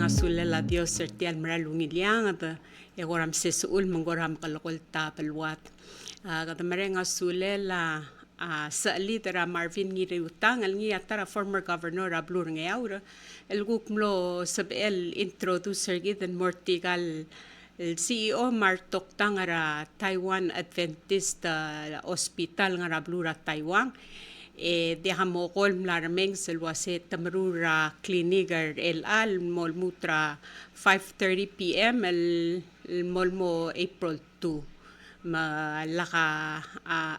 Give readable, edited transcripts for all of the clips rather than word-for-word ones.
nga sulela Dios sertial maralungiliang at egoram sesuul manggoram kalokol tapalwat. Kata nga sulela sa litera Marvin ngiriutang al ngi atara former governor ablur ngayaur el gukmlo sabel introducer gitan mortigal el CEO Martok tangara Taiwan Adventist hospital nga rablura Taiwan de hamokol mlarmeng selwase tamrura klinigar el al molmutra 5:30 p.m. el molmo April 2 malaka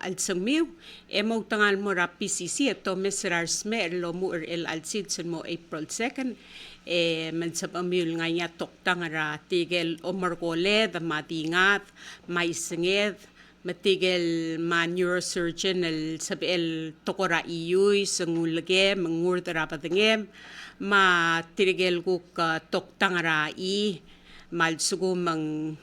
alsamiw emo tangal mo ra PCC ito mesrar smer lo mu el alsid mo April 2nd man sa pamil nga niya toktang ra tigel o margole da matingat maisnged matigel ma neurosurgeon el sabel tokora iyuy sangulage mangurdara patengem ma tigel guk toktang ra i malsugo mang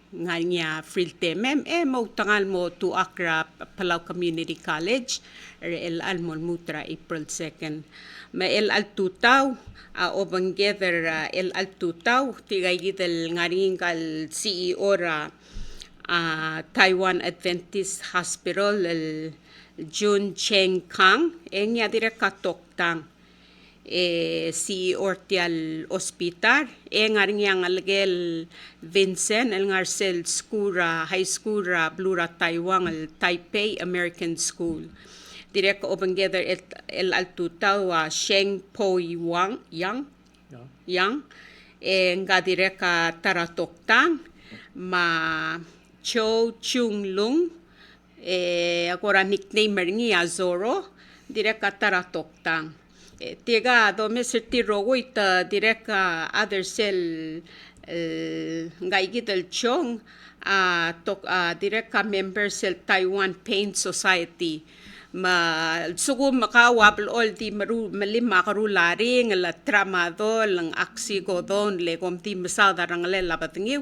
nga niya friltemem mo tangal mo to Accra Palau Community College el almol mutra April 2nd ma el altutaw obang gather el altutaw tigay gitel ngaring kal CEO ra Taiwan Adventist Hospital el Jung-Cheng Kang nya dire katoktang CEO tial hospital ngaring yang algel Vincent el ngarcel skura high school ra blura Taiwan el Taipei American School direk obang gather el altutaw Sheng-Po Yuan yang nga direk taratoktang ma Chun-Lung agora nickname ni Azoro direk taratoktang tiga do Mr. Tirogoy ta direk other cell ngaigidel chong direk member cell Taiwan Pain Society ma sugo makawapl all di malim makarulari ngala tramadol ang oxycodone le komti masada rang le labatingiw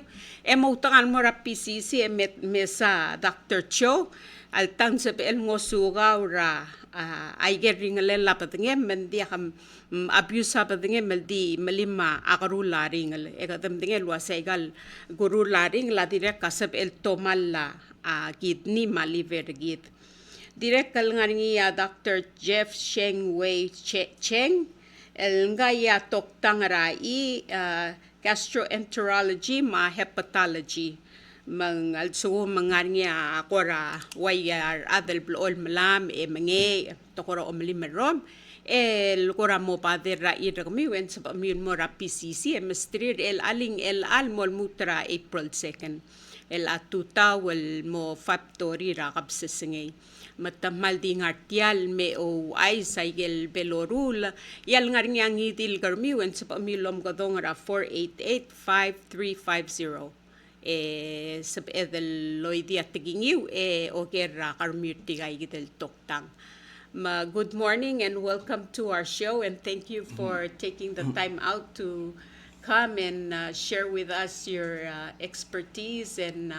mo tangan mo ra PCC mesa Dr. Chou altang sa el ngosugaw ra ay gering le labatingem mendi ham abuse sabatingem meldi malima akarulari ngale ekadam dingel wasaigal gurulari ngla direk kasab el tomalla kidney maliver git direk kal ngani Dr. Jeff Sheng-Wei Cheng el ngaya toktang rai Gastroenterology ma hepatology mang also mangarnya akora wayar adel blol malam mange tokora omlimerom el kora mo pader ra irami wen sa pamil mo ra PCC mestrir el aling el almol mutra April 2nd el atuta wel mo factory ra kapsesengay matamal di ngartial me o ay saigel belorul yal ngarnya ngidil garmi wen sa pamilom gadong ra 488-5350 sab edel loidi at tigingiw okera karmirti kay gitel toktang good morning and welcome to our show and thank you for taking the time out to come and share with us your expertise and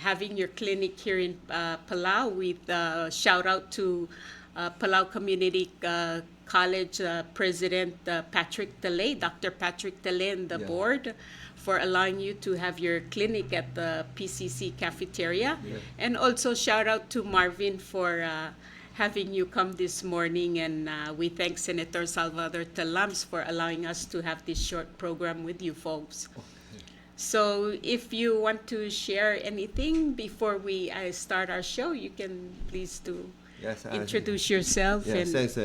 having your clinic here in Palau with shout out to Palau Community College President Patrick Talay, Dr. Patrick Talay and the board for allowing you to have your clinic at the PCC cafeteria. And also shout out to Marvin for having you come this morning, and we thank Senator Salvador Talams for allowing us to have this short program with you folks. So if you want to share anything before we start our show, you can please introduce yourself. Yes, thanks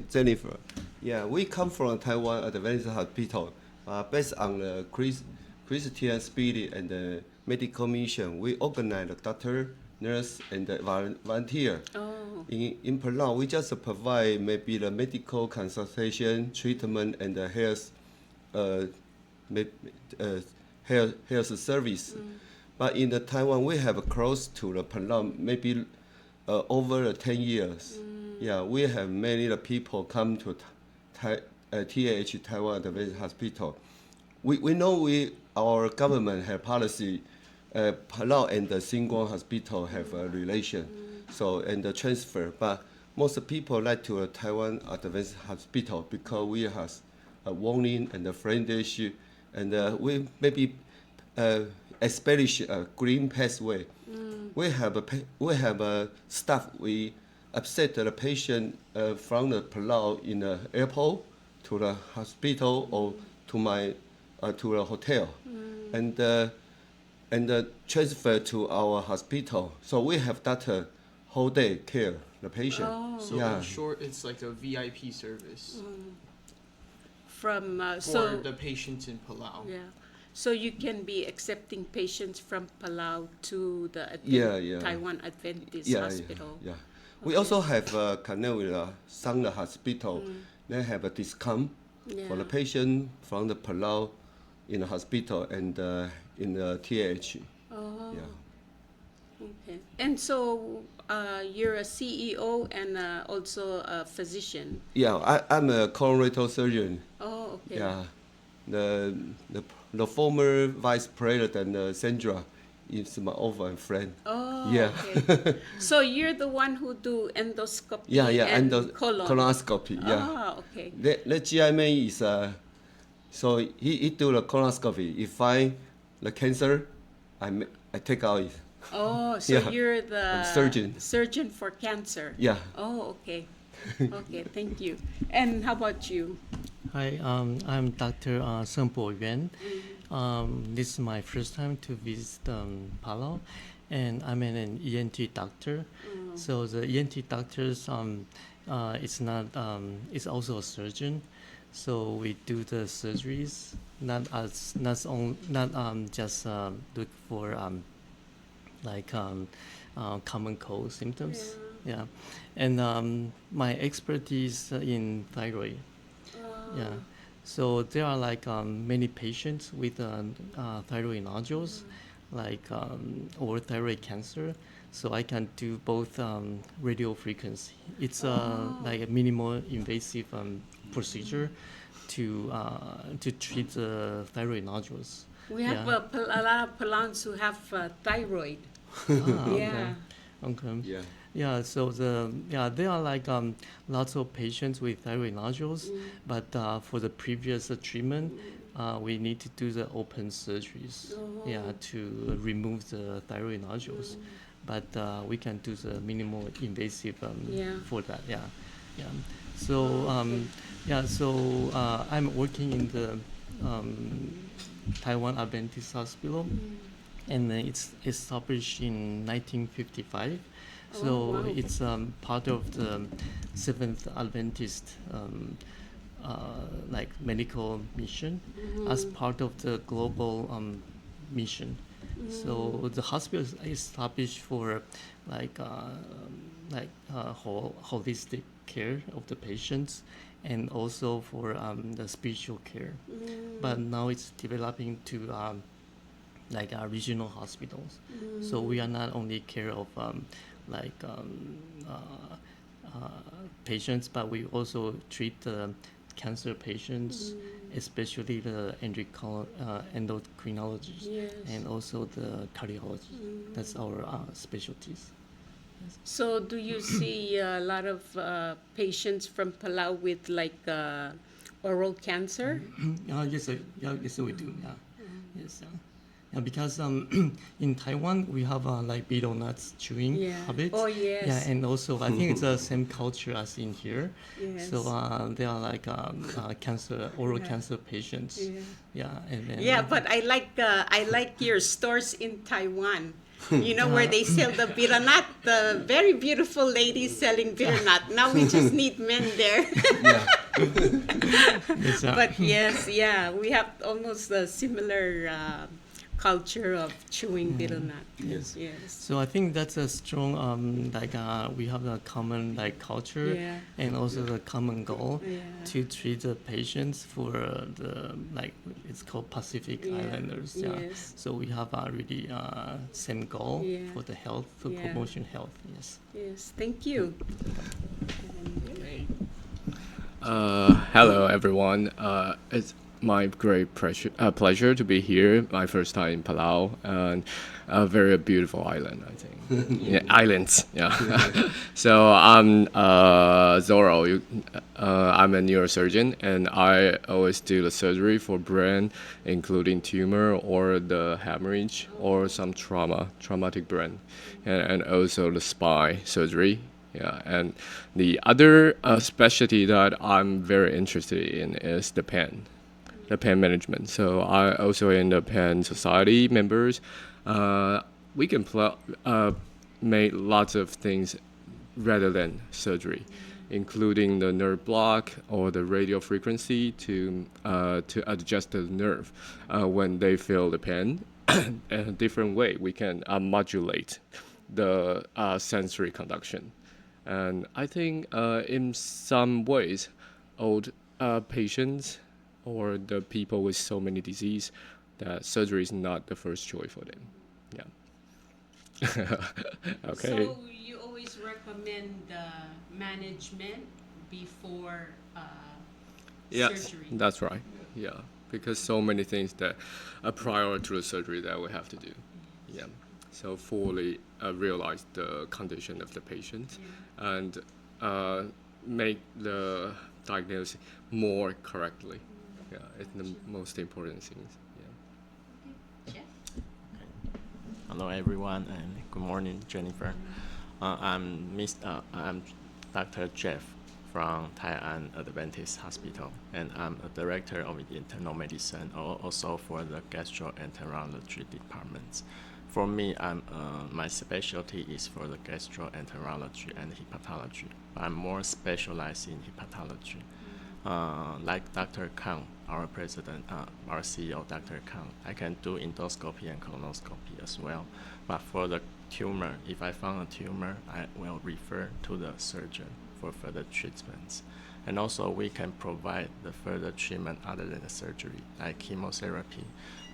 Jennifer. Yeah, we come from Taiwan Adventist Hospital. Based on the Christian spirit and the medical mission, we organize the doctor, nurse, and the volunteer. In Palau, we just provide maybe the medical consultation, treatment, and the health service. But in the Taiwan, we have close to the Palau, maybe over 10 years. Yeah, we have many people come to TAH Taiwan Adventist Hospital. We know our government have policy. Palau and the Xinguang Hospital have a relation, and the transfer. But most people like to Taiwan Adventist Hospital because we have warning and the friendlish, and we maybe establish a green pathway. We have a staff. We upset the patient from the Palau in the airport to the hospital or to the hotel, and transfer to our hospital. So we have doctor whole day care the patient. So in short, it's like a VIP service From for the patients in Palau. Yeah. So you can be accepting patients from Palau to the Taiwan Adventist Hospital. Yeah. We also have connect with some hospital. They have a discount for the patient from the Palau in the hospital and in the TH. Oh. Yeah. Okay. And so you're a CEO and also a physician. Yeah, I'm a colorectal surgeon. Oh, okay. Yeah. The former vice president Sandra is my old friend. Oh, yeah. Okay. So you're the one who do endoscopy and colonoscopy. Yeah. Oh, okay. The GMA is so he do the colonoscopy. He find the cancer, I take out it. Oh, so you're the surgeon for cancer. Yeah. Oh, okay. Okay, thank you. And how about you? Hi, I'm Dr. Sheng-Po Yuan. This is my first time to visit Palau, and I'm an ENT doctor. So the ENT doctors, it's also a surgeon. So we do the surgeries, not just look for common cold symptoms. Yeah. And my expertise in thyroid. Yeah. So there are many patients with thyroid nodules, or thyroid cancer. So I can do both radio frequency. It's like a minimal invasive procedure to treat the thyroid nodules. We have a lot of Palans who have thyroid. Yeah. Okay. Yeah. Yeah, so there are lots of patients with thyroid nodules, but for the previous treatment, we need to do the open surgeries, to remove the thyroid nodules. But we can do the minimal invasive for that. So I'm working in the Taiwan Adventist Hospital, and it's established in 1955. So it's part of the Seventh Adventist medical mission as part of the global mission. So the hospital is established for holistic care of the patients and also for the spiritual care. But now it's developing to regional hospitals. So we are not only care of patients, but we also treat cancer patients, especially the endocrinologists and also the cardiology. That's our specialties. So do you see a lot of patients from Palau with oral cancer? Yes, we do. Yes. Yeah, because in Taiwan we have betel nuts chewing habits. Oh yes. Yeah, and also I think it's the same culture as in here. Yes. So they are oral cancer patients. Yeah. And then, but I like your stores in Taiwan. You know, where they sell the bitter nut, the very beautiful ladies selling bitter nut. Now we just need men there. But yes, we have almost a similar culture of chewing bitter nut. Yes. So I think that's a strong we have a common culture and also the common goal to treat the patients for the it's called Pacific Islanders. Yes. So we have a really same goal for the health, for promotion health. Yes. Thank you. Hello everyone. my great pleasure to be here. My first time in Palau, and a very beautiful island, I think. Yeah, islands. Yeah. So I'm Zoro. I'm a neurosurgeon, and I always do the surgery for brain, including tumor or the hemorrhage or some traumatic brain, and also the spine surgery. Yeah, and the other specialty that I'm very interested in is the pain management. So I also in the pain society members. We can make lots of things rather than surgery, including the nerve block or the radio frequency to adjust the nerve when they feel the pain. In a different way, we can modulate the sensory conduction. And I think in some ways, old patients or the people with so many disease, that surgery is not the first choice for them. Yeah. Okay. So you always recommend management before Yes, surgery? that's right. Yeah, because so many things that are prior to the surgery that we have to do. Yeah. So fully realize the condition of the patient and make the diagnosis more correctly. Yeah, it's the most important things. Yeah. Jeff? Hello, everyone, and good morning, Jennifer. I'm Dr. Jeff from Taiwan Adventist Hospital, and I'm a director of the internal medicine, also for the gastroenterology department. For me, my specialty is for the gastroenterology and hepatology. I'm more specialized in hepatology. Like Dr. Kang, our president, our CEO, Dr. Kang, I can do endoscopy and colonoscopy as well. But for the tumor, if I found a tumor, I will refer to the surgeon for further treatments. And also, we can provide the further treatment other than the surgery, like chemotherapy.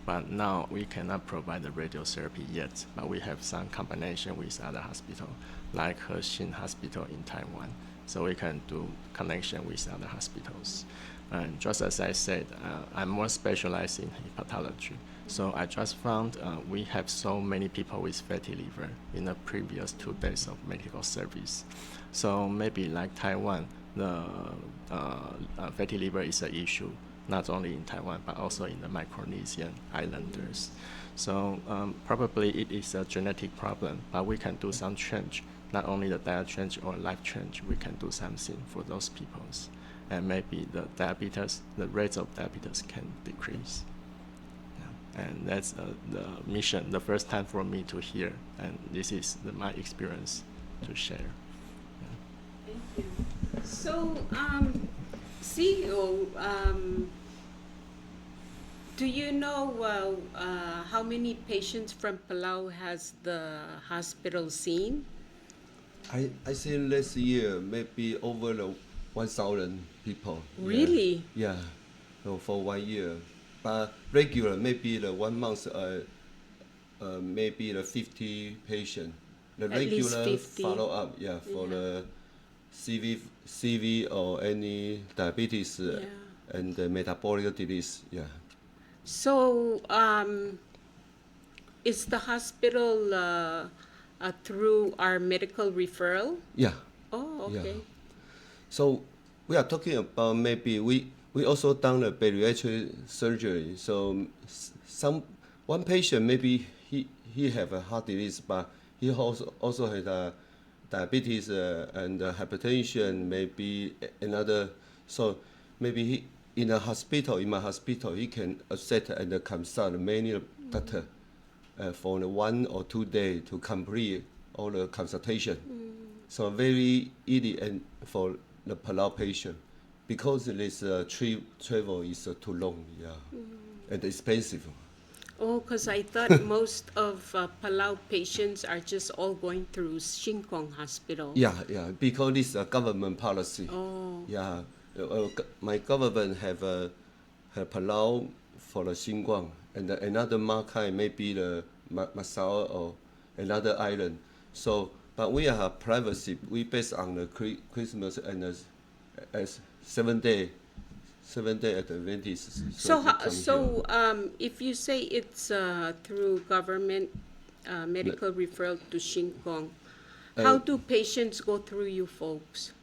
But now we cannot provide the radiotherapy yet, but we have some combination with other hospitals, like Hexin Hospital in Taiwan. So we can do connection with other hospitals. And just as I said, I'm more specialized in hepatology. So I just found we have so many people with fatty liver in the previous 2 days of medical service. So maybe like Taiwan, the fatty liver is an issue, not only in Taiwan, but also in the Micronesian islanders. So probably it is a genetic problem, but we can do some change, not only the diet change or life change, we can do something for those peoples. And maybe the rates of diabetes can decrease. Yeah. And that's the mission, the first time for me to hear, and this is my experience to share. Yeah. Thank you. So, CEO, do you know how many patients from Palau has the hospital seen? I think last year maybe over 1,000 people. Really? Yeah. So for 1 year. But regular, maybe the 1 month, maybe the 50 patient. The At least regular 50. follow up, for the CV or any diabetes and the metabolic disease, So, is the hospital through our medical referral? Yeah. Oh, okay. Yeah. So we are talking about maybe we also done the bariatric surgery. So one patient maybe he have a heart disease, but he also has a diabetes and hypertension, maybe another. So maybe he in my hospital he can accept and consult many doctor for 1 or 2 days to complete all the consultation. So very easy and for the Palau patient, because this travel is too long, and expensive. Oh, because I thought most of Palau patients are just all going through Shing-Kong Hospital. Yeah, because this is a government policy. Oh. Yeah, my government have Palau for the Xinguang, and another Makai maybe the Masao or another island. So, but we have privacy. We based on the Christmas and 7 day Seventh-day Adventists. So, they come here. if you say it's through government medical referral to Sheng Kong, how do patients go through you folks?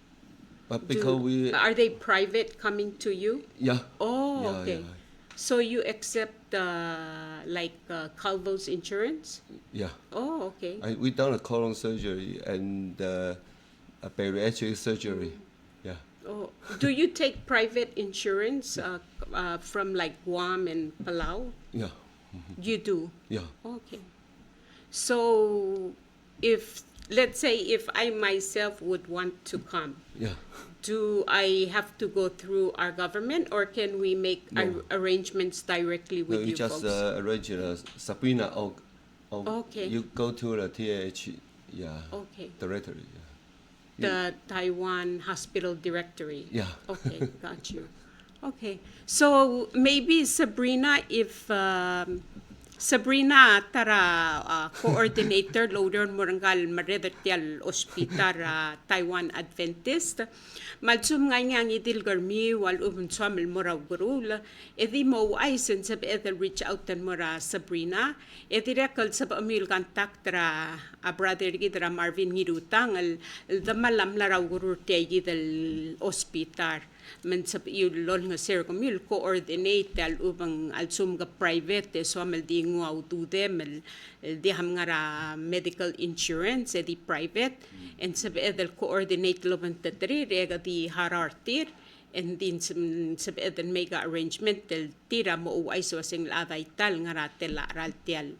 But because Are they private coming to you? yeah. Oh, Yeah, okay. yeah. So you accept like Calvo's insurance? Yeah. Oh, okay. We done a colon surgery and a bariatric surgery. Yeah. Oh, do you take private insurance from like Guam and Palau? Yeah. You do? Yeah. Okay. So if, let's say, if I myself would want to come, Yeah. do I have to go through our government, or can we make No. arrangements directly with No, you just folks? arrange Sabrina or Okay. you go to the TH, yeah, Okay. directly. Yeah. The Taiwan Hospital Directory. Yeah. Okay, got you. Okay, so maybe Sabrina, if Sabrina tara coordinator loader morangal maredatyal hospital Taiwan Adventist malsum nga nga ngidil garmi wal ubun samil mora gurul edi mo ay sen sab ethel reach out tan mora Sabrina edi rekal sab amil contact tra a brother gidra Marvin ngidutang al damalam la raw gurur te gidal hospital men sab lol nga sir komil coordinate al ubang al sum ga private so mal di ngau to them di ham nga ra medical insurance di private and sab edel coordinate loban tatri rega di harartir and din sab edel mega arrangement tel tira mo ay so sing aday tal nga ra tel aral tel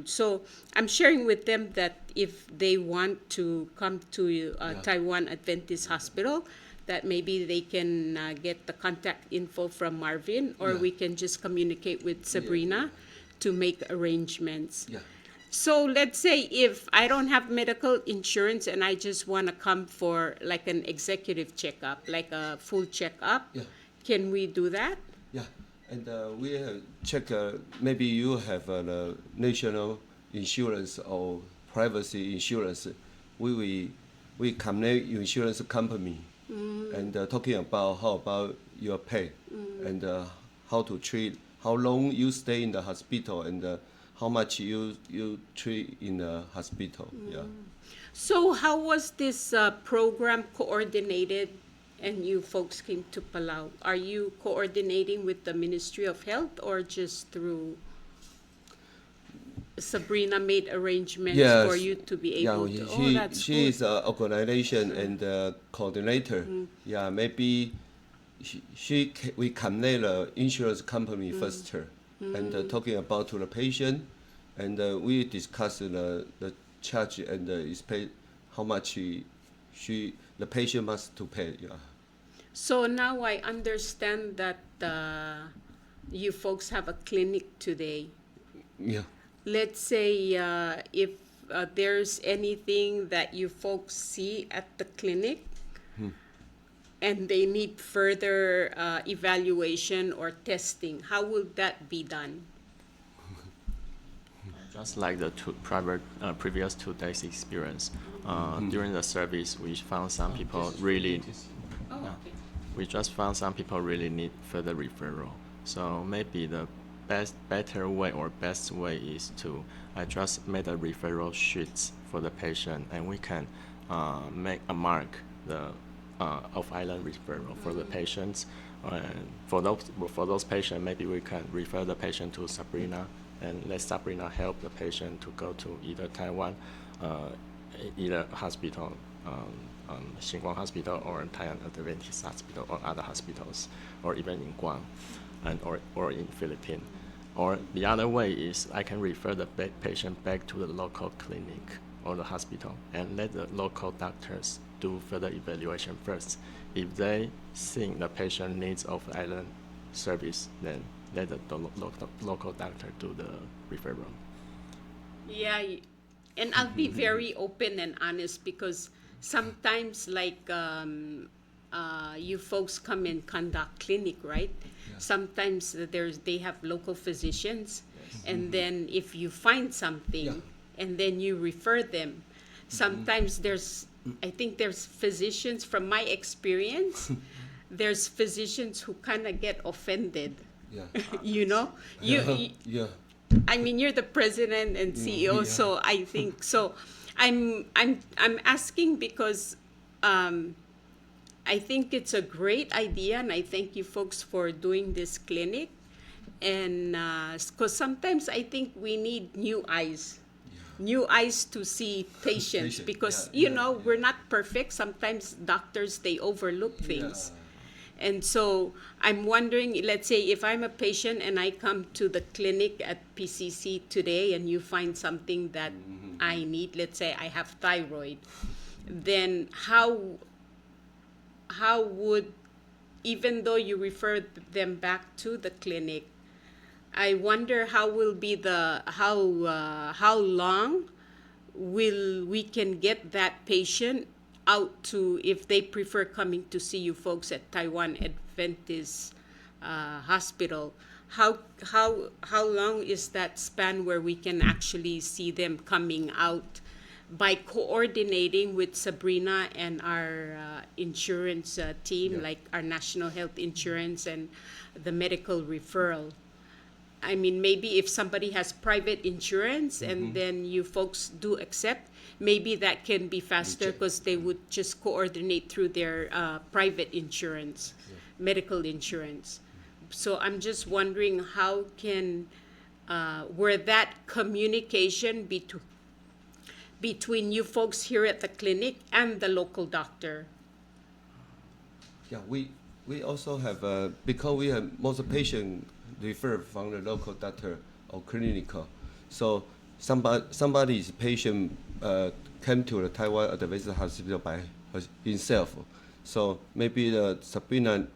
So I'm sharing with them that if they want to come to Taiwan Adventist Hospital, that maybe they can get the contact info from Marvin, or we can just communicate with Sabrina to make arrangements. Yeah. So let's say if I don't have medical insurance and I just want to come for like an executive checkup, like a full checkup, can we do that? Yeah, and we have check. Maybe you have a national insurance or privacy insurance. We connect insurance company and talking about how about your pay and how to treat, how long you stay in the hospital and how much you treat in the hospital. Yeah. So how was this program coordinated and you folks came to Palau? Are you coordinating with the Ministry of Health or just through Sabrina made arrangements Yes. for you to be able to? Oh, that's she good. is an organization and coordinator. Yeah, maybe we connect the insurance company first and talking about to the patient, and we discuss the charge and how much the patient must to pay. Yeah. So now I understand that you folks have a clinic today. Yeah. Let's say if there's anything that you folks see at the clinic and they need further evaluation or testing, how will that be done? Just like the previous 2 days experience, during the service, we found some people really. Oh, okay. We just found some people really need further referral. So maybe the better way or best way is to just make a referral sheets for the patient, and we can make a mark the off-island referral for the patients. And for those patients, maybe we can refer the patient to Sabrina and let Sabrina help the patient to go to either Taiwan, either hospital, Sheng-Po Yuan Hospital or Taiwan Adventist Hospital or other hospitals, or even in Guam, and or in Philippines. Or the other way is I can refer the patient back to the local clinic or the hospital and let the local doctors do further evaluation first. If they think the patient needs off-island service, then let the local doctor do the referral. Yeah, and I'll be very open and honest because sometimes like you folks come and conduct clinic, right? Sometimes they have local physicians, and then if you find something and then you refer them, sometimes I think there's physicians from my experience there's physicians who kind of get offended. Yeah. You know, you Yeah. I mean, you're the president and CEO, yeah. so I think so. I'm asking because I think it's a great idea, and I thank you folks for doing this clinic. And because sometimes I think we need new eyes. New eyes to see patients, because Yeah, you know yeah. we're not perfect. Sometimes doctors, they overlook things. And so I'm wondering, let's say if I'm a patient and I come to the clinic at PCC today and you find something that I need, let's say I have thyroid, then how would, even though you refer them back to the clinic, I wonder how will be the, how long will we can get that patient out to, if they prefer coming to see you folks at Taiwan Adventist Hospital, how long is that span where we can actually see them coming out by coordinating with Sabrina and our insurance team, like our National Health Insurance and the medical referral? I mean, maybe if somebody has private insurance and then you folks do accept, maybe that can be faster because they would just coordinate through their private insurance, medical insurance. So I'm just wondering how can, where that communication between you folks here at the clinic and the local doctor. Yeah, we also have, because we have most patients referred from the local doctor or clinical. So somebody's patient came to the Taiwan Adventist Hospital by himself. So maybe the Sabrina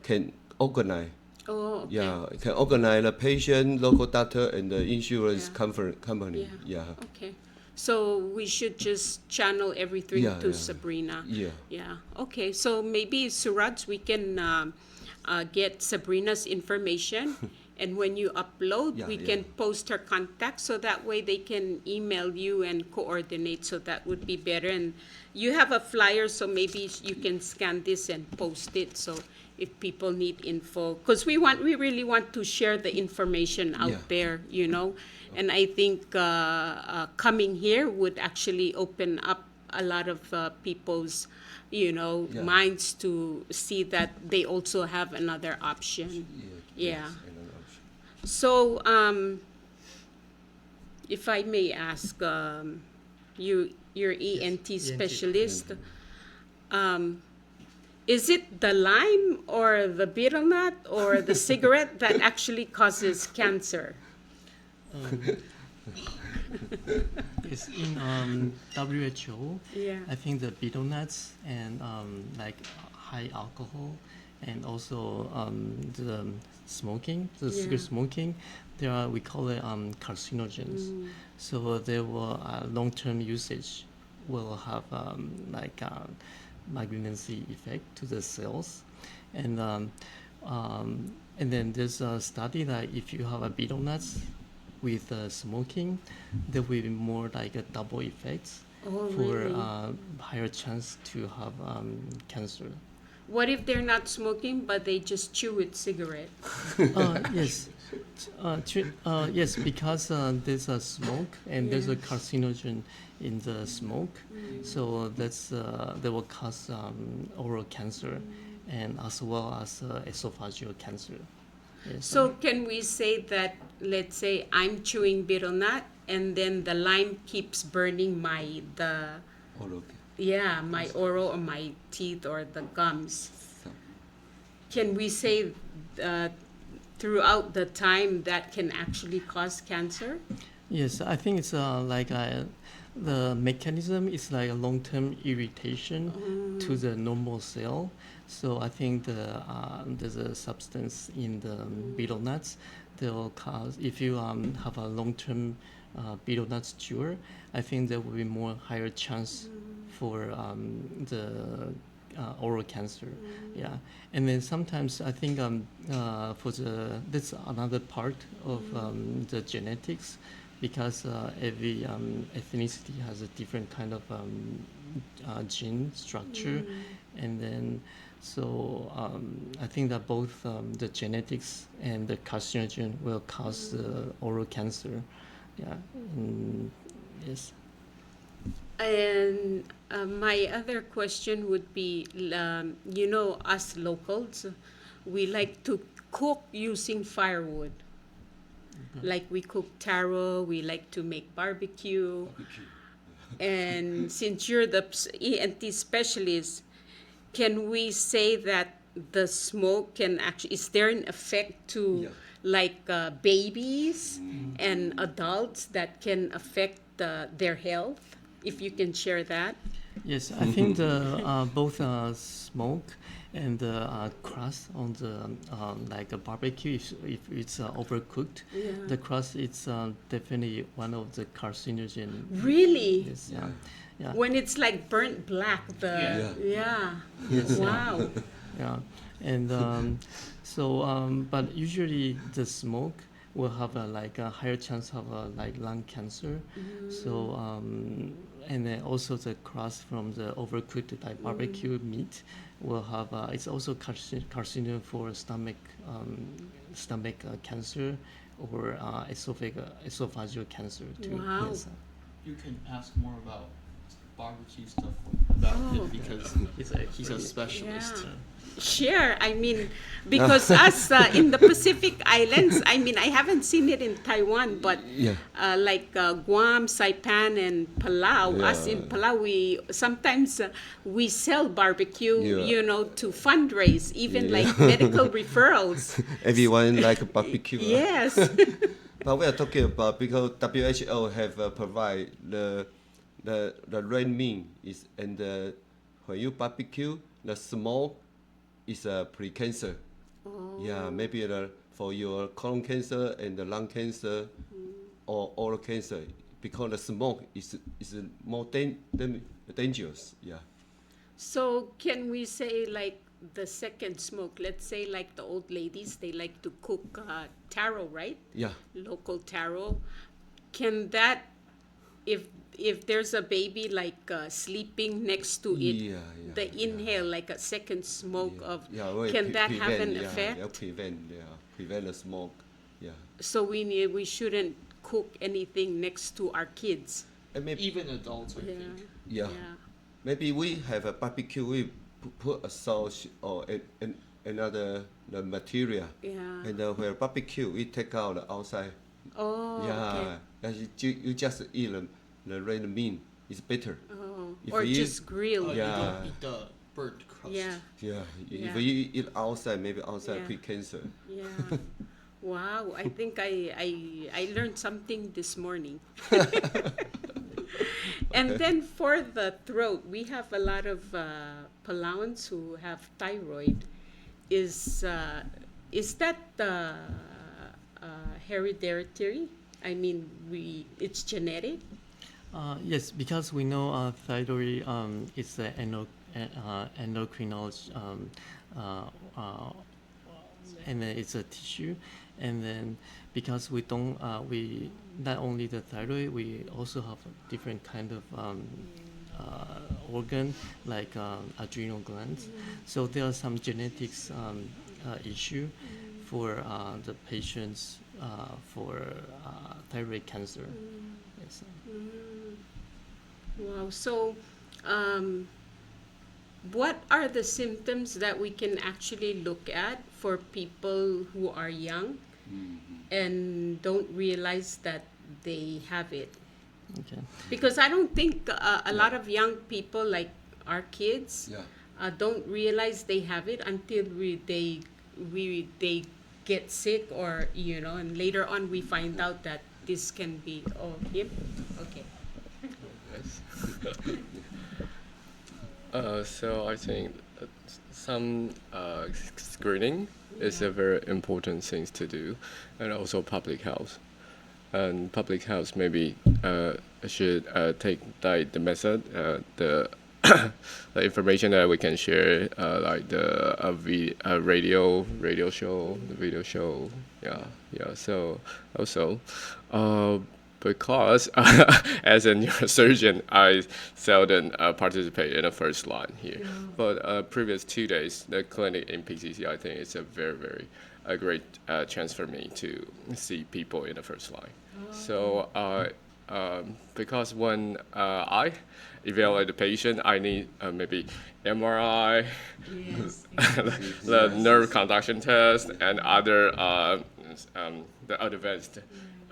can organize. Oh, okay. Yeah, can organize the patient, local doctor, and the insurance company. Yeah. Okay. So we should just channel everything to Sabrina. Yeah. Yeah. Okay. So maybe Suraj, we can get Sabrina's information, and when you upload, we can post her contact, so that way they can email you and coordinate. So that would be better. And you have a flyer, so maybe you can scan this and post it. So if people need info, because we really want to share the information out there, you know. And I think coming here would actually open up a lot of people's, you know, minds to see that they also have another option. Yeah. So, if I may ask, you're ENT specialist. Is it the lime or the betel nut or the cigarette that actually causes cancer? It's in WHO. Yeah. I think the betel nuts and like high alcohol, and also the smoking, the cigarette smoking, they are, we call it carcinogens. So they will long-term usage will have like malignancy effect to the cells, and then there's a study that if you have a betel nuts with smoking, there will be more like a double effect for higher chance to have cancer. What if they're not smoking, but they just chew with cigarette? Yes, yes, because there's a smoke and there's a carcinogen in the smoke, so that's that will cause oral cancer, and as well as esophageal cancer. Yes. So can we say that, let's say I'm chewing betel nut and then the lime keeps burning my oral or my teeth or the gums? Can we say throughout the time that can actually cause cancer? Yes, I think it's like the mechanism is like a long-term irritation to the normal cell. So I think there's a substance in the betel nuts that will cause, if you have a long-term betel nuts chewer, I think there will be more higher chance for the oral cancer. Yeah, and then sometimes I think that's another part of the genetics, because every ethnicity has a different kind of gene structure, and then So I think that both the genetics and the carcinogen will cause oral cancer. Yeah. Yes. And my other question would be, us locals, we like to cook using firewood. Like we cook taro, we like to make barbecue. And since you're the ENT specialist, can we say that the smoke can actually, is there an effect to Yeah. like babies and adults that can affect their health? If you can share that. Yes, I think the both smoke and the crust on the like a barbecue, if it's overcooked, Yeah. the crust it's definitely one of the carcinogen. Really? Yes, yeah, yeah, When it's like burnt black, Yeah. yeah. Wow. yeah, and but usually the smoke will have like a higher chance of like lung cancer. So and then also the crust from the overcooked like barbecue meat will have it's also carcinogen for stomach cancer or esophageal cancer too. Wow. Yes. You can ask more about barbecue stuff about him because he's a specialist. Yeah. Share. I mean, because us in the Pacific Islands, I mean, I haven't seen it in Taiwan, but Yeah. like Guam, Saipan, and Palau, us in Yeah. Palau, we sometimes we sell barbecue, Yeah. to fundraise, even Yeah. like medical referrals. Everyone like barbecue. Yes. But we are talking about because WHO have provide the red meat is and when you barbecue the smoke is a pre-cancer. Yeah, maybe for your colon cancer and the lung cancer or oral cancer because the smoke is more dangerous. Yeah. So can we say like the second smoke? Let's say like the old ladies, they like to cook taro, right? Yeah. Local taro. Can that, if there's a baby like sleeping next to it, Yeah, the inhale like a second smoke of, well, can that have prevent, an effect? Prevent the smoke. Yeah. So we shouldn't cook anything next to our kids. And maybe Even adults, I Yeah. think. yeah. Maybe we have a barbecue. We put a sauce or another the material, Yeah. and where barbecue we take out the outside. Oh, okay. And you just eat the red meat. It's better. Oh. If Or you just grill. You Yeah. don't eat the burnt crust. Yeah. Yeah. Yeah. If you eat outside, maybe outside Yeah. pre-cancer. Yeah. Wow, I think I learned something this morning. And then for the throat, we have a lot of Palauans who have thyroid. Is that hereditary? I mean, it's genetic? Yes, because we know thyroid is an endocrinology, and then it's a tissue, and then because we don't, we not only the thyroid, we also have a different kind of organ like adrenal glands. So there are some genetics issue for the patients for thyroid cancer. Yes. Wow. So, what are the symptoms that we can actually look at for people who are young and don't realize that they have it? Okay. Because I don't think a lot of young people, like our kids, Yeah. don't realize they have it until they get sick, or and later on we find out that this can be him. Okay. So I think some screening is a very important thing to do, and also public health. And public health maybe should take like the method, the the information that we can share, like the radio show, the video show. Yeah. So also, because as a neurosurgeon, I seldom participate in the first line here. But previous 2 days, the clinic in PCC, I think it's a very a great chance for me to see people in the first line. So because when I evaluate the patient, I need maybe MRI, the nerve conduction test, and other the advanced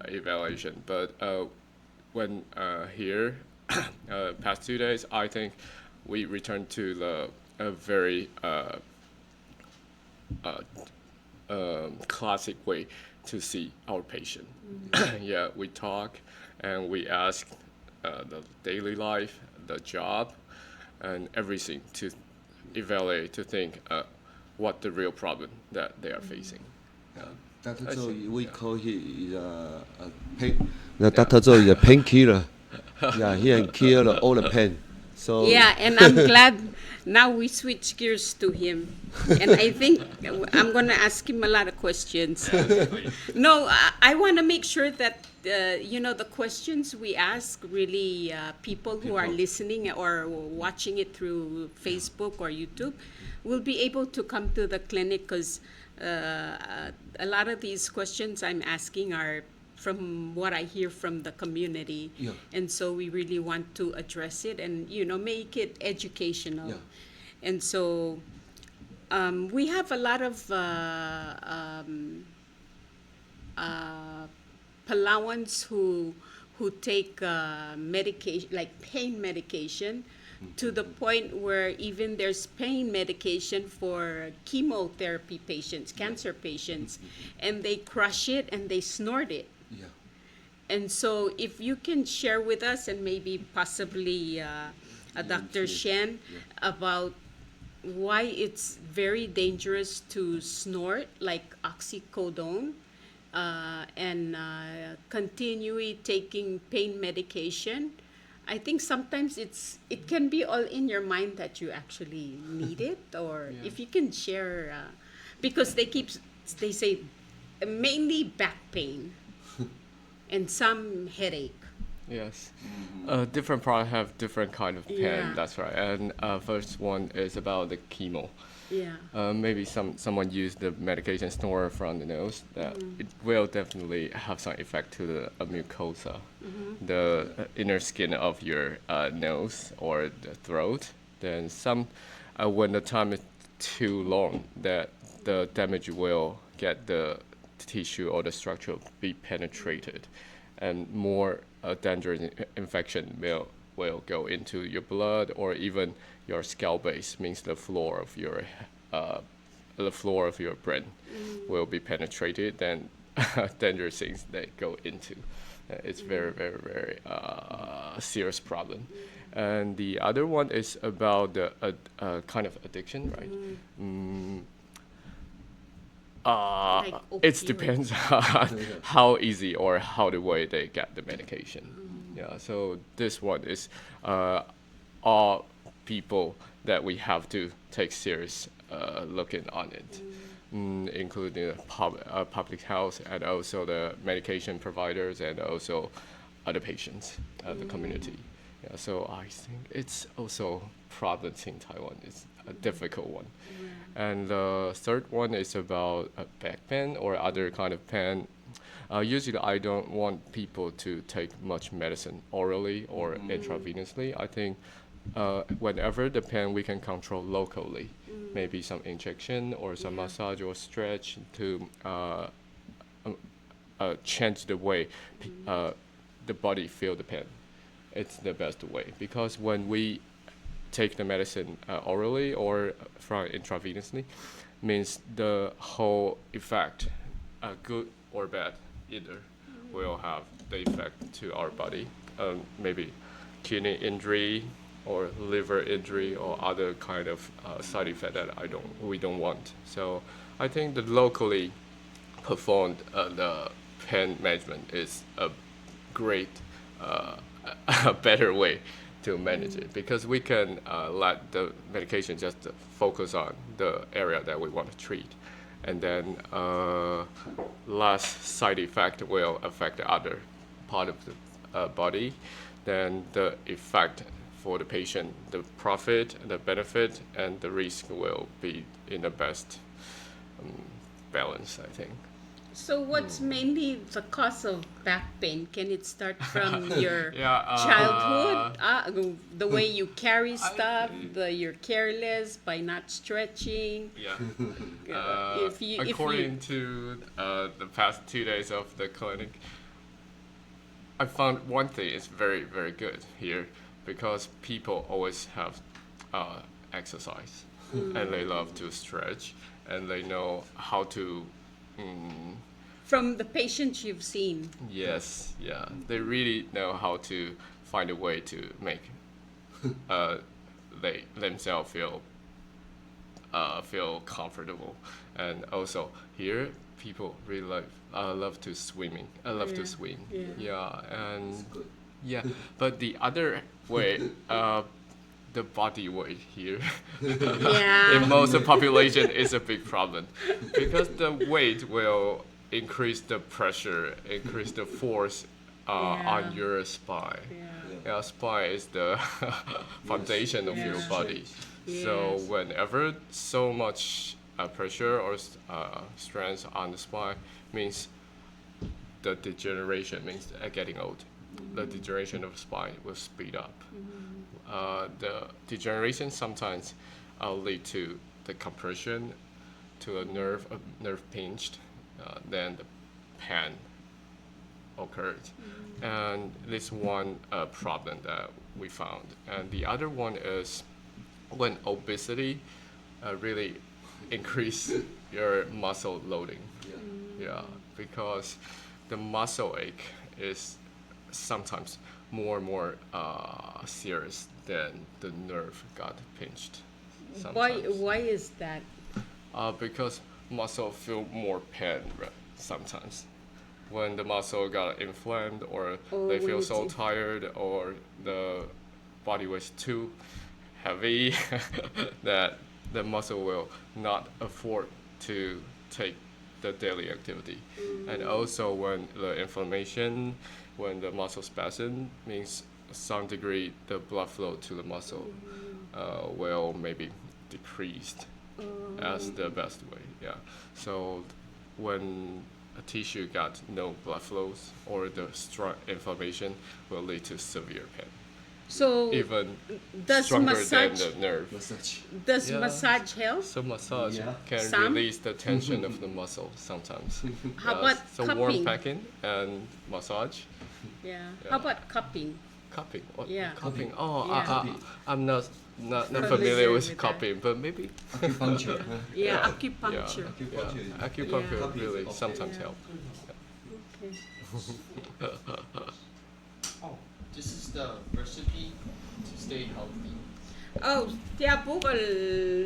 evaluation. But when here, past 2 days, I think we returned to the very classic way to see our patient. Yeah, we talk and we ask the daily life, the job, and everything to evaluate, to think what the real problem that they are facing. Dr. I Zhou, see. we call he a pain. The Dr. Zhou is a painkiller. Yeah, he can kill all the pain. So Yeah, and I'm glad now we switch gears to him. And I think I'm going to ask him a lot of questions. No, I want to make sure that, the questions we ask really people who are listening or watching it through Facebook or YouTube will be able to come to the clinic, because a lot of these questions I'm asking are from what I hear from the community. Yeah. And so we really want to address it and, make it educational. Yeah. And so we have a lot of Palauans who take medication, like pain medication, to the point where even there's pain medication for chemotherapy patients, cancer patients, and they crush it and they snort it. yeah. And so if you can share with us, and maybe possibly Dr. Shen, about why it's very dangerous to snort, like oxycodone, and continually taking pain medication. I think sometimes it can be all in your mind that you actually need it, or if you can share, because they say mainly back pain and some headache. Yes. Different products have different kind of pain. Yeah. That's right. And first one is about the chemo. Yeah. Maybe someone use the medication snore from the nose. That it will definitely have some effect to the mucosa, the inner skin of your nose or the throat. Then when the time is too long, that the damage will get the tissue or the structure be penetrated, and more dangerous infection will go into your blood, or even your scalp base, means the floor of your brain will be penetrated. Then dangerous things they go into. It's very serious problem. And the other one is about the kind of addiction, right? Like It opioids. depends on how easy or how the way they get the medication. Yeah, so this one is all people that we have to take serious looking on it, including public health, and also the medication providers, and also other patients, the community. Yeah, so I think it's also problem in Taiwan. It's a difficult one. And the third one is about back pain or other kind of pain. Usually, I don't want people to take much medicine orally or intravenously. I think whenever the pain we can control locally, maybe some injection or some massage or stretch to change the way the body feel the pain. It's the best way, because when we take the medicine orally or from intravenously, means the whole effect, good or bad, either will have the effect to our body. Maybe kidney injury or liver injury or other kind of side effect that we don't want. So I think the locally performed the pain management is a great, a better way to manage it, because we can let the medication just focus on the area that we want to treat, and then less side effect will affect the other part of the body, then the effect for the patient, the profit, the benefit, and the risk will be in the best balance, I think. So what's mainly the cause of back pain? Can it start from your Yeah, childhood? The way you carry stuff, you're careless by not stretching. Yeah. If you- According to the past 2 days of the clinic, I found one thing is very, very good here because people always have exercise and they love to stretch and they know how to. From the patients you've seen. Yes, yeah, they really know how to find a way to make they themselves feel comfortable, and also here people really love to swimming. I love to swim. Yeah, and yeah, but the other way, the body weight here in most of the population is a big problem because the weight will increase the pressure, increase the force on your spine. Yeah, spine is the foundation of your body. So whenever so much pressure or stress on the spine means the degeneration, means getting old. The degeneration of the spine will speed up. The degeneration sometimes lead to the compression, to a nerve pinched, then the pain occurred. And this one problem that we found. And the other one is when obesity really increase your muscle loading. Yeah, because the muscle ache is sometimes more and more serious than the nerve got pinched. Sometimes. Why is that? Because muscle feel more pain sometimes. When the muscle got inflamed or they feel so tired or the body was too heavy that the muscle will not afford to take the daily activity. And also when the inflammation, when the muscle spasm means some degree the blood flow to the muscle will maybe decreased as the best way. Yeah. So when a tissue got no blood flows or the strong inflammation will lead to severe pain. So Even does stronger massage than the nerve. does Yeah. massage help? So massage can Some? release the tension of the muscle sometimes. How about so cupping? warm packing and massage. Yeah. How about cupping? Cupping. What? Yeah. Cupping. Oh, Yeah. I'm not Familiar familiar with with that. cupping, but maybe. Acupuncture. Yeah, acupuncture. Yeah. Acupuncture Yeah. really Cupping. sometimes help. Okay. Oh, this is the recipe to stay healthy. Oh, tia bukal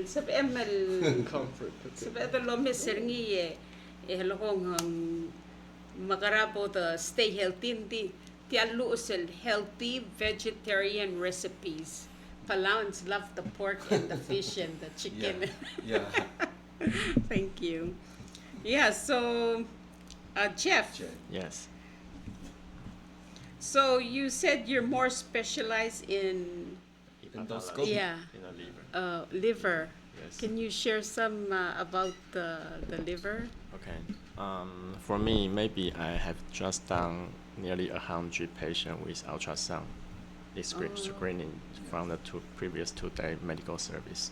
sabem Comfort. sabem lo miserni lokong makarabo the stay healthy ndi tia luusel healthy vegetarian recipes. Palauans love the pork and the fish and the chicken. Yeah. Thank you. Yeah, so Jeff, Yes. so you said you're more specialized in Endoscopy. In the liver. liver. Yes. Can you share some about the liver? Okay. For me, maybe I have just done nearly 100 patients with ultrasound screening from the previous 2-day medical service.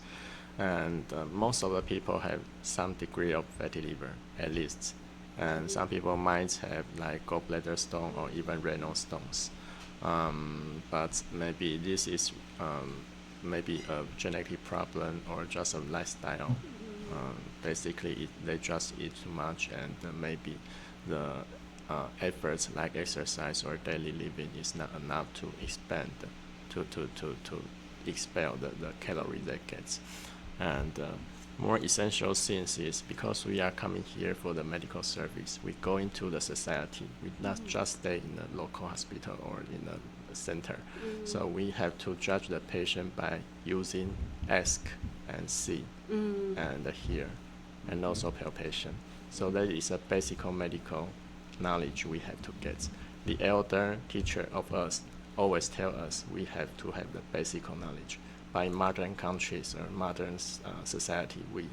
And most of the people have some degree of fatty liver, at least. And some people might have like gallbladder stone or even renal stones. But maybe this is maybe a genetic problem or just a lifestyle. Basically, they just eat too much, and maybe the efforts like exercise or daily living is not enough to expand, to expel the calorie they get. And more essential things is because we are coming here for the medical service, we go into the society. We not just stay in the local hospital or in the center. So we have to judge the patient by using ask and see and hear and also palpation. So that is a basic medical knowledge we have to get. the elder teacher of us always tell us we have to have the basic knowledge. By modern countries or modern society, we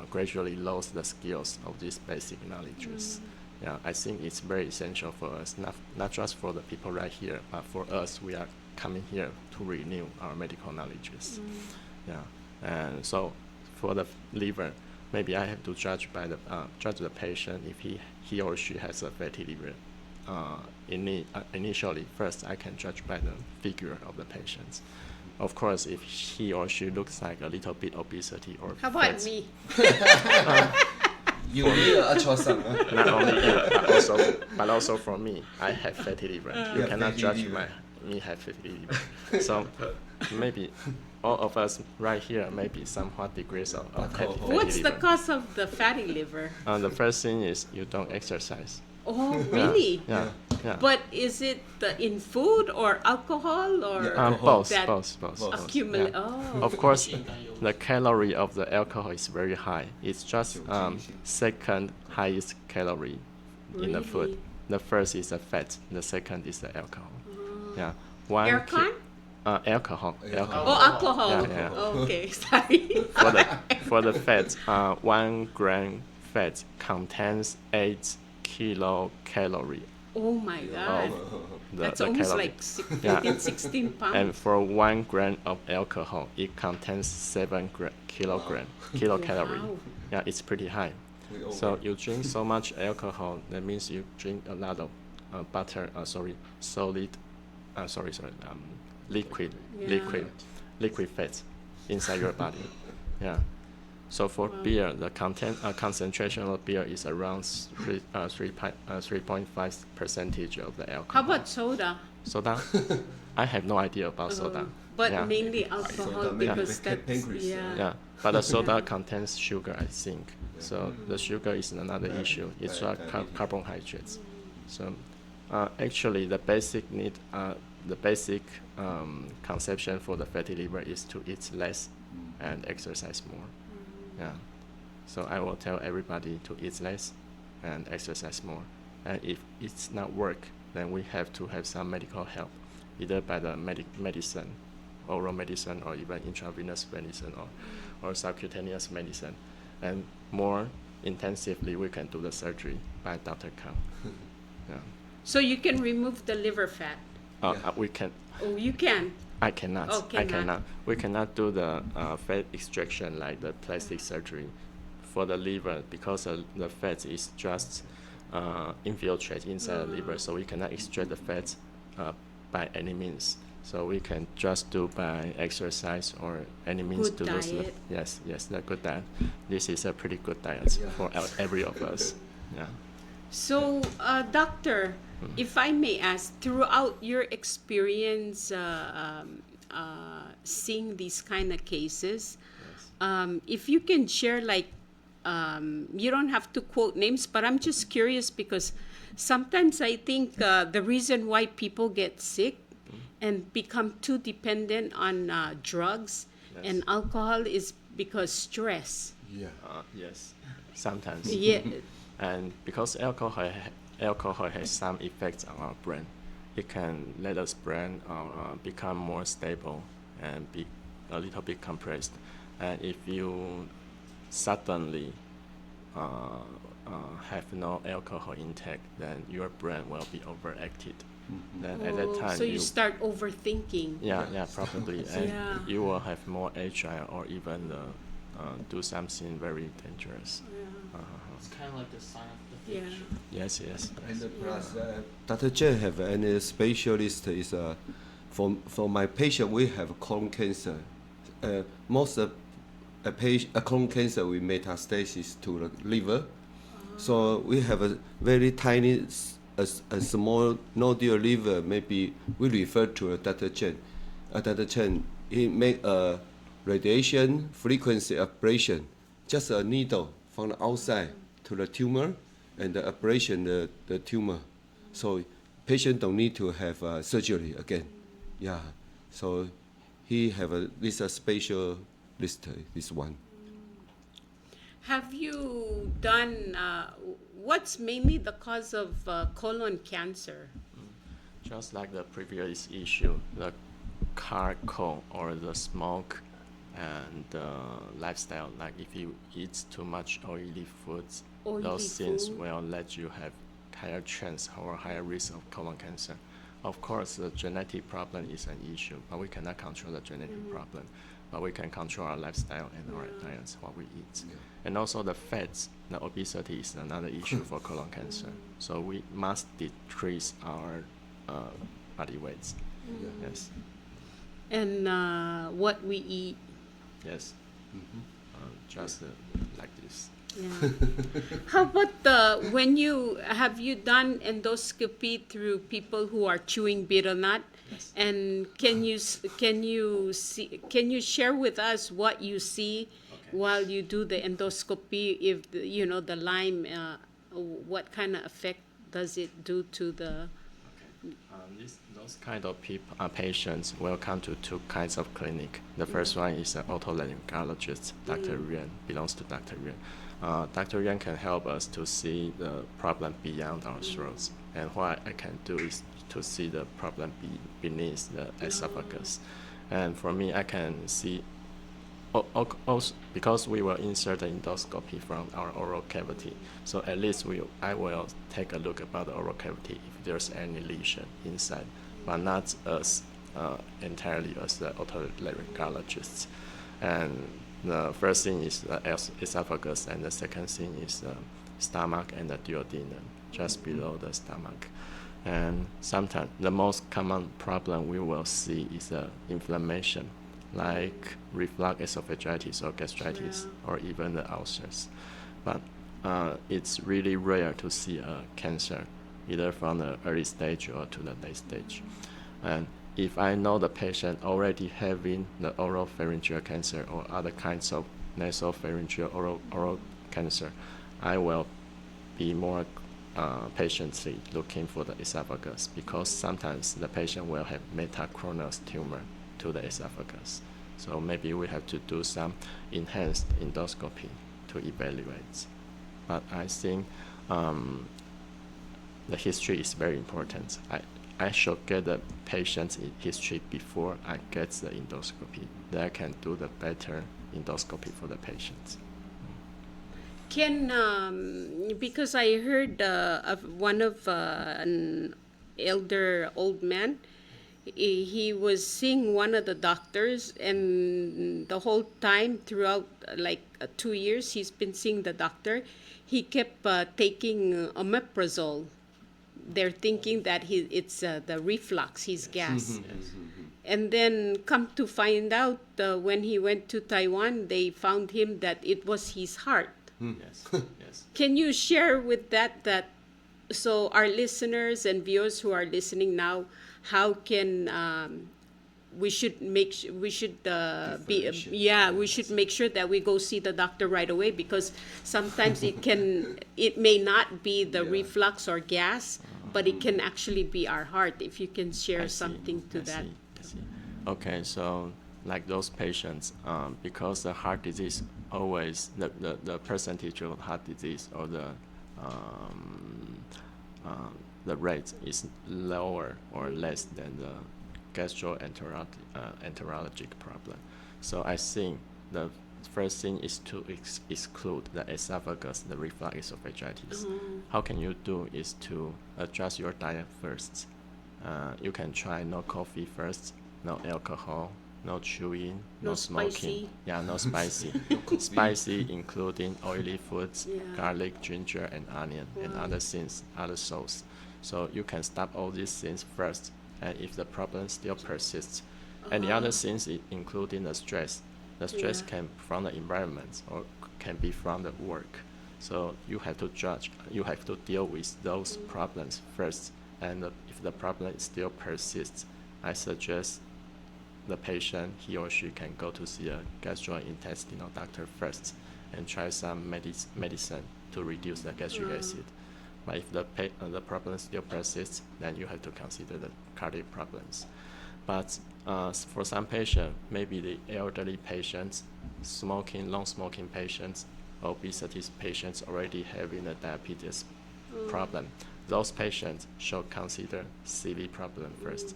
gradually lose the skills of these basic knowledges. Yeah, I think it's very essential for us, not just for the people right here, but for us, we are coming here to renew our medical knowledges. Yeah, and so for the liver, maybe I have to judge by the judge the patient if he or she has a fatty liver. Initially, first I can judge by the figure of the patients. Of course, if he or she looks like a little bit obesity or How about fat, me? You need an ultrasound. Huh? not only you, but also for me, I have fatty liver. You Yeah, cannot fatty judge liver. me have fatty liver. So maybe all of us right here maybe somewhat degrees of fatty What's the liver. cause of the fatty liver? The first thing is you don't exercise. Oh, really? Yeah. But is it in food or alcohol or Yeah, both. that Both. accumulate? Yeah. Oh, Of course, the calorie of the alcohol is very high. It's just second highest calorie in the food. Really? The first is the fat. The second is the alcohol. Yeah. aircon? Alcohol. Oh, alcohol. Yeah. Okay, sorry. For the fat, 1 gram fat contains 8 kilocalorie. Oh my God. That's the almost calorie. like Yeah. 15, 16 pounds. And for 1 gram of alcohol, it contains 7 kilocalorie. Wow. Yeah, it's pretty high. So you drink so much alcohol, that means you drink a lot of liquid fat inside your body. Yeah. So for beer, the concentration of beer is around 3.5% of the alcohol. How about soda? Soda? I have no idea about soda. But Yeah. mainly alcohol Soda, maybe because that's pancreas, Yeah, but the soda contains sugar, I think. So the sugar is another issue. It's carbohydrates. So actually, the basic conception for the fatty liver is to eat less and exercise more. Yeah. So I will tell everybody to eat less and exercise more. And if it's not work, then we have to have some medical help, either by the medicine, oral medicine, or even intravenous medicine, or subcutaneous medicine. And more intensively, we can do the surgery by Dr. Kang. Yeah. So you can remove the liver fat. We can. Oh, you can. I cannot. Oh, I cannot. cannot. We cannot do the fat extraction like the plastic surgery for the liver because the fat is just infiltrate inside the liver, so we cannot extract the fat by any means. So we can just do by exercise or any means Good to lose the diet. yes, the good diet. This is a pretty good diet for every of us. Yeah. So, doctor, if I may ask, throughout your experience seeing these kind of cases, if you can share, like, you don't have to quote names, but I'm just curious because sometimes I think the reason why people get sick and become too dependent on drugs and alcohol is because stress. Yeah. Yes. Sometimes. Yeah. And because alcohol has some effects on our brain, it can let us brain become more stable and be a little bit compressed. And if you suddenly have no alcohol intake, then your brain will be overactive. Then at that time, So you start overthinking. yeah, probably, and Yeah. you will have more agile or even do something very dangerous. It's kind of like the sign of the Yeah. future. Yes. And plus, Dr. Cheng have any specialist is for my patient we have colon cancer. Most of a colon cancer with metastasis to the liver. So we have a very tiny, a small nodule liver. Maybe we refer to Dr. Cheng. Dr. Cheng, he make a radiation frequency ablation, just a needle from the outside to the tumor, and the ablation the tumor. So patient don't need to have surgery again. Yeah. So he have this special list, this one. Have you done, what's mainly the cause of colon cancer? Just like the previous issue, the charcoal or the smoke and the lifestyle, like if you eat too much oily foods, Oily those things food. will let you have higher chance or higher risk of colon cancer. Of course, the genetic problem is an issue, but we cannot control the genetic problem. But we can control our lifestyle and our diets, what we eat. And also the fats, the obesity is another issue for colon cancer. So we must decrease our body weights. Yes. And what we eat. Yes. Just like this. Yeah. How about when have you done endoscopy through people who are chewing betel nut? Yes. And can you share with us what you see while you do the endoscopy? If the Lyme, what kind of effect does it do to the? Those kind of patients will come to two kinds of clinic. The first one is an otolaryngologist, Dr. Yuan, belongs to Dr. Yuan. Dr. Yuan can help us to see the problem beyond our throats. And what I can do is to see the problem beneath the esophagus. And for me, I can see, also because we will insert the endoscopy from our oral cavity. So at least I will take a look about the oral cavity if there's any lesion inside, but not as entirely as the otolaryngologist. And the first thing is the esophagus, and the second thing is the stomach and the duodenum, just below the stomach. And sometimes the most common problem we will see is inflammation, like reflux esophagitis or gastritis, or even the ulcers. But it's really rare to see a cancer, either from the early stage or to the late stage. And if I know the patient already having the oropharyngeal cancer or other kinds of nasopharyngeal oral cancer, I will be more patiently looking for the esophagus, because sometimes the patient will have metachronous tumor to the esophagus. So maybe we have to do some enhanced endoscopy to evaluate. But I think the history is very important. I should get the patient's history before I get the endoscopy. Then I can do the better endoscopy for the patients. Because I heard of one of an elder old man, he was seeing one of the doctors, and the whole time throughout 2 years he's been seeing the doctor, he kept taking omeprazole. They're thinking that it's the reflux, his gas. And then come to find out, when he went to Taiwan, they found him that it was his heart. Yes, yes. Can you share with that so our listeners and viewers who are listening now, how can we should make we should we should make sure that we go see the doctor right away, because sometimes it may not be the reflux or gas, but it can actually be our heart. If you can share something to that. I see. Okay, so like those patients, because the heart disease always, the percentage of heart disease or the rate is lower or less than the gastroenterologic problem. So I think the first thing is to exclude the esophagus, the reflux esophagitis. How can you do is to adjust your diet first. You can try no coffee first, no alcohol, no chewing, no smoking. Spicy. Yeah, no spicy. Spicy including oily foods, garlic, ginger, and onion, and other things, other sauce. So you can stop all these things first, and if the problem still persists, and the other things including the stress. The stress can from the environment or can be from the work. So you have to deal with those problems first. And if the problem still persists, I suggest the patient, he or she can go to see a gastrointestinal doctor first and try some medicine to reduce the gastric acid. But if the problem still persists, then you have to consider the cardiac problems. But for some patients, maybe the elderly patients, long smoking patients, obesity patients already having a diabetes problem. Those patients should consider CV problem first,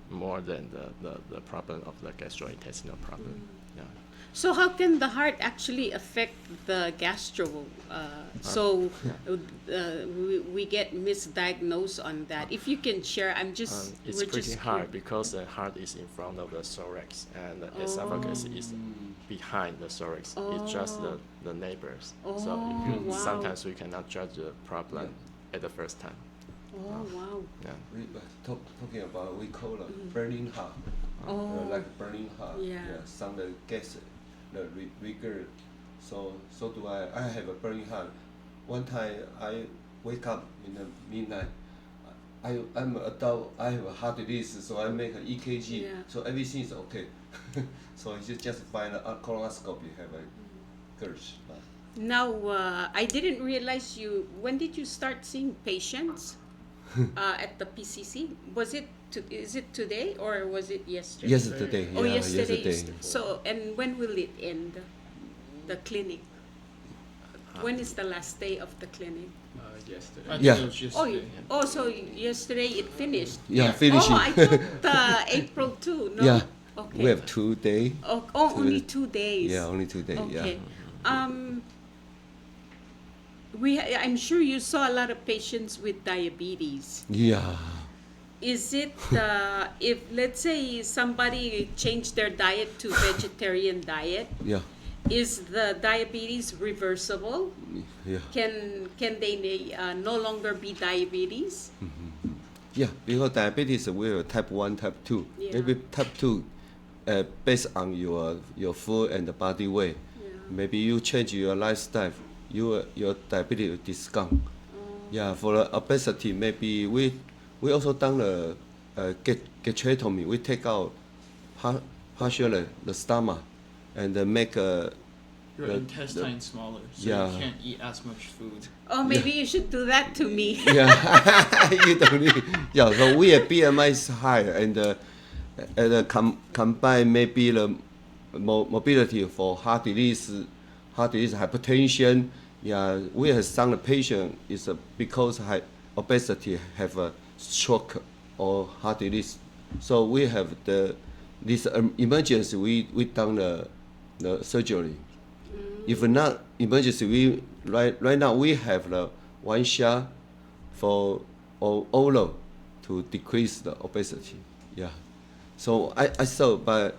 more than the problem of the gastrointestinal problem. Yeah. So how can the heart actually affect the gastro? We get misdiagnosed on that. If you can share, It's pretty hard because the heart is in front of the thorax and the esophagus is behind the thorax. It's just the neighbors. Sometimes we cannot judge the problem at the first time. Oh, wow. Yeah. Talking about, we call it burning heart. Like burning heart. Yeah. Some the gas, the rigor. So do I. I have a burning heart. One time I wake up in the midnight. I'm an adult. I have a heart disease, so I make an EKG. Yeah. So everything is okay. So you just find a colonoscopy have a GERD. Now, I didn't realize when did you start seeing patients at the PCC? Is it today or was it yesterday? Yesterday. Oh, yeah, yesterday. So, and when will it end, the clinic? When is the last day of the clinic? Yesterday. I think Yeah. it was yesterday. So yesterday it finished? Yeah, finishing. Oh, I thought April too, no? Yeah. Okay. We have 2 days. Only 2 days. Yeah, only 2 days. Okay. Yeah. I'm sure you saw a lot of patients with diabetes. Yeah. Is it, if let's say somebody changed their diet to vegetarian diet, Yeah. is the diabetes reversible? Yeah. Can they no longer be diabetes? Yeah, because diabetes we have type 1, type 2. Yeah. Maybe type 2, based on your food and the body weight. Yeah. Maybe you change your lifestyle, your diabetes will discount. Yeah, for the obesity, maybe we also done the gastrectomy. We take out partially the stomach and make Your the- intestine smaller, so Yeah. you can't eat as much food. Oh, maybe you should do that to me. Yeah, you don't need. Yeah, so we have BMI is higher and combine maybe the mobility for heart disease, hypertension. Yeah, we have some patient is because obesity have a stroke or heart disease. So we have this emergency. We done the surgery. If not emergency, we right now we have the one shot for oral to decrease the obesity. Yeah. So I saw, by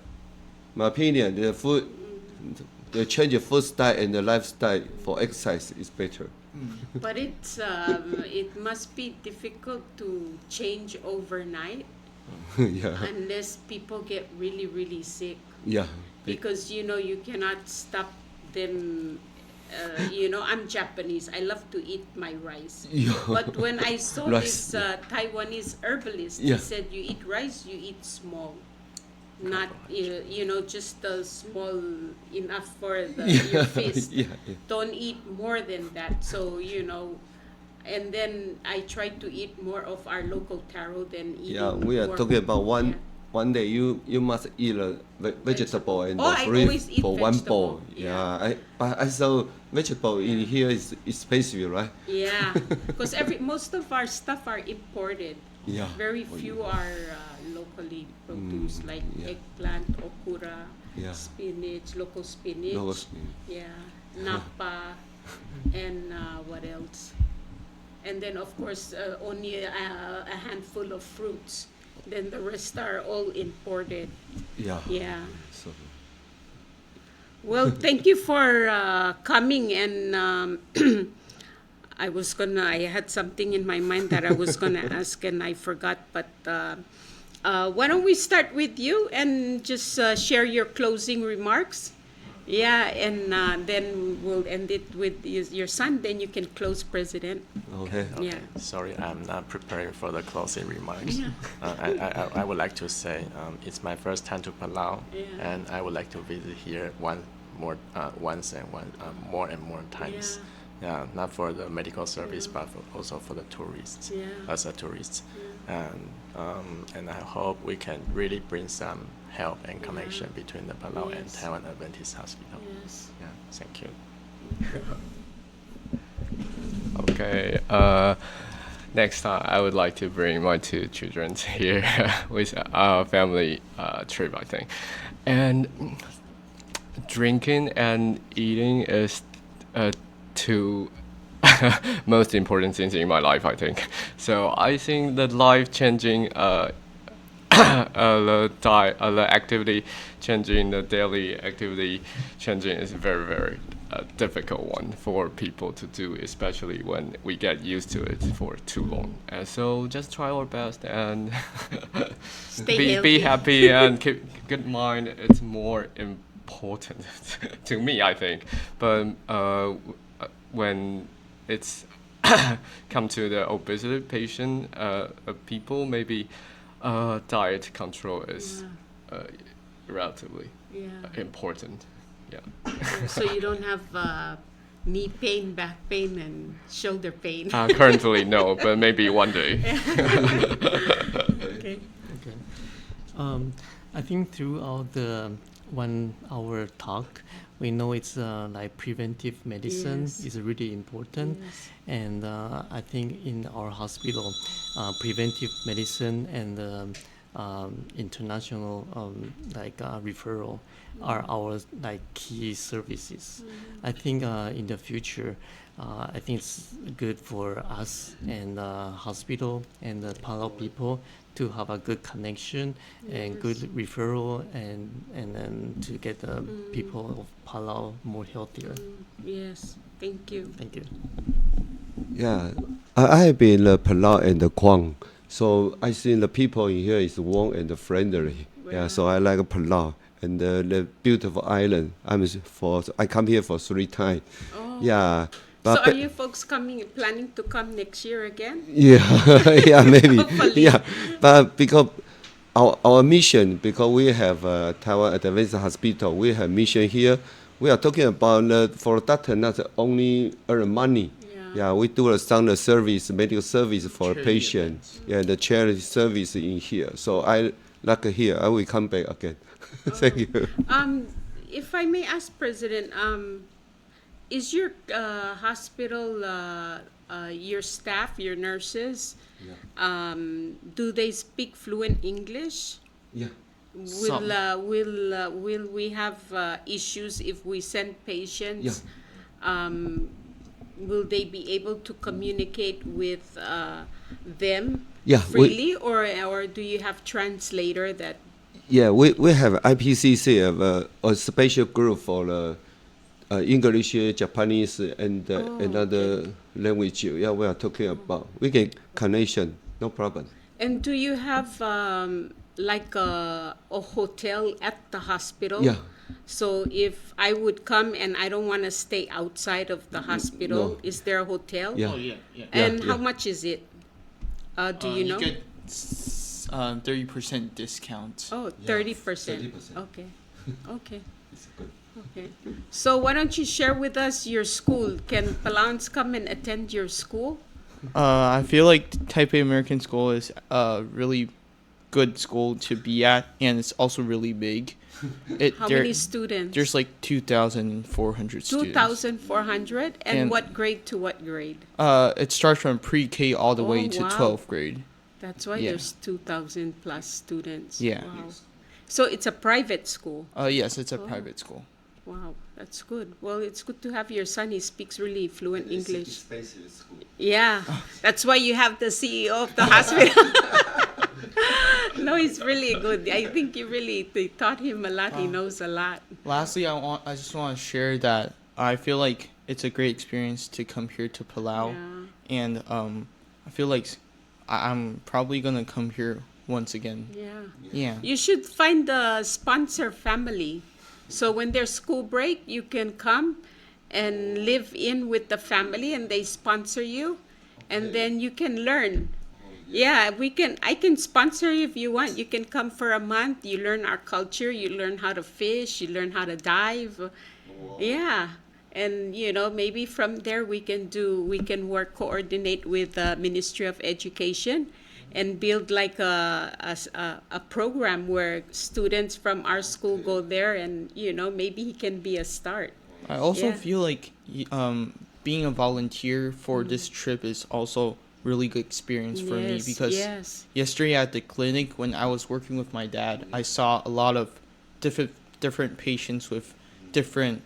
my opinion, the food, the change of food style and the lifestyle for exercise is better. But it must be difficult to change overnight Yeah. unless people get really, really sick. Yeah. Because you cannot stop them. I'm Japanese. I love to eat my rice. Yeah. But when I saw Rice, this Taiwanese herbalist, Yeah. he said, you eat rice, you eat small. Not, just small enough for your fist. Yeah. Yeah. Don't eat more than that. So, and then I try to eat more of our local taro than eating Yeah, we are more- talking about Yeah. one day you must eat a vegetable and Oh, I fruit always eat for one vegetable, bowl. yeah. But I saw vegetable in here is expensive, right? Yeah, because most of our stuff are imported. Yeah. Very few are locally produced, like yeah. eggplant, okura, Yeah. spinach, local spinach. Local spinach. Yeah, napa, and what else? And then of course only a handful of fruits. Then the rest are all imported. Yeah. Yeah. So, Well, thank you for coming, and I had something in my mind that I was gonna ask and I forgot, but why don't we start with you and just share your closing remarks? Yeah, and then we'll end it with your son, then you can close, President. okay. Yeah. Sorry, I'm not prepared for the closing remarks. Yeah. I would like to say it's my first time to Palau, Yeah. and I would like to visit here once more times. Yeah, not for the medical service, but also for the tourists, Yeah. as a tourist. And I hope we can really bring some help and connection between the Palau and Yes. Taiwan Adventist Hospital. Yes. Yeah, thank you. Okay. Next time, I would like to bring my two children here with a family trip, I think. And drinking and eating is two most important things in my life, I think. So I think the life-changing, the activity changing, the daily activity changing is very, very difficult one for people to do, especially when we get used to it for too long. And so just try our best and be happy and keep good mind. It's more important to me, I think. But when it's come to the obesity patient people, maybe diet control is relatively important. Yeah. So you don't have knee pain, back pain, and shoulder pain. Currently, no, but maybe one day. Okay. I think throughout the 1 hour talk, we know it's like preventive medicine is really important. And I think in our hospital, preventive medicine and international referral are our like key services. I think in the future, I think it's good for us and hospital and the Palau people to have a good connection and good referral and then to get the people of Palau more healthier. Yes, thank you. Thank you. Yeah, I have been Palau and the Guam, so I think the people in here is warm and friendly. Yeah, so I like Palau and the beautiful island. I come here for 3 times. Oh. Yeah. So But are you folks planning to come next year again? Yeah, yeah, maybe. Hopefully. Yeah, but because our mission, because we have Taiwan Adventist Hospital, we have mission here. We are talking about for doctor not only earn money. Yeah, we do some service, medical service for Charity patients. events. Yeah, the charity service in here. So I like here. I will come back again. Thank you. If I may ask, President, is your hospital, your staff, your nurses, do they speak fluent English? Yeah. Will we have issues if we send patients? Will they be able to communicate with them freely, or do you have translator that? Yeah, we have IPCC have a special group for the English, Japanese, and another language. Yeah, we are talking about. We get connection, no problem. And do you have like a hotel at the hospital? Yeah. So if I would come and I don't want to stay outside of the hospital, No. is there a hotel? Yeah. Oh yeah. And how yeah. much is it? Do you know? You get 30% discount. Oh, 30%. 30%. Okay. Okay. It's good. Okay. So why don't you share with us your school? Can Palans come and attend your school? I feel like Taipei American School is a really good school to be at, and it's also really big. How many students? There's like 2,400 students. 2,400? And And- what grade to what grade? It starts from pre-K all the way Oh, to wow. 12th grade. That's why Yeah. there's 2,000 plus students. Yeah. Wow. So it's a private school. Yes, it's a private school. Wow, that's good. Well, it's good to have your son. He speaks really fluent English. Expensive school. Yeah, that's why you have the CEO of the hospital. No, he's really good. I think they taught him a lot. He knows a lot. Lastly, I just want to share that I feel like it's a great experience to come here to Palau, and I feel like I'm probably gonna come here once again. Yeah. Yeah. You should find the sponsor family. So when there's school break, you can come and live in with the family and they sponsor you, and then you can learn. Yeah, I can sponsor you if you want. You can come for a month. You learn our culture. You learn how to fish. You learn how to dive. Yeah. And, maybe from there we can coordinate with the Ministry of Education and build like a program where students from our school go there and, maybe he can be a start. I also Yeah. feel like being a volunteer for this trip is also really good experience for me, Yes, because yes. yesterday at the clinic when I was working with my dad, I saw a lot of different patients with different